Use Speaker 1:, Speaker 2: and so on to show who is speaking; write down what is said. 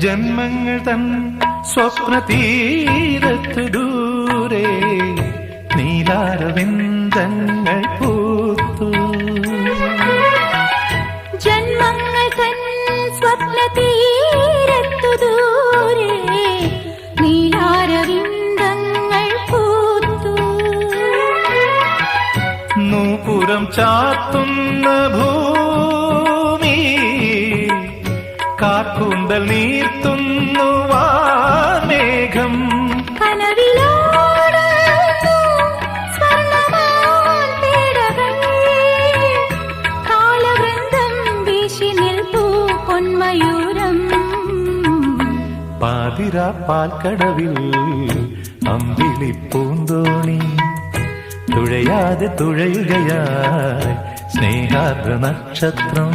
Speaker 1: ജന്മങ്ങൾ തൻ സ്വപ്ന തീരത്തു ദൂരെ നീലാരവിന്ദങ്ങൾ പൂത്തു.
Speaker 2: ജന്മങ്ങൾ തൻ സ്വപ്ന തീരത്തു ദൂരെ നീലാരവിന്ദങ്ങൾ പൂത്തു.
Speaker 1: നൂപുരം ചാത്തുന്ന ഭൂമി കാക്കൂന്തൽ നീർത്തുന്നു വാമേഘം.
Speaker 2: കനവിലോടുന്നു സ്വർണ്ണമാൻ പേടകൾ കാലവൃന്ദം വീശി നിൽപ്പൂ പൊന്മയൂരം.
Speaker 1: പാതിരാ പാൽക്കടവിൽ അമ്പിളി പൂന്തോണി തുഴയാതെ തുഴയുകയായി സ്നേഹാർദ്ര നക്ഷത്രം.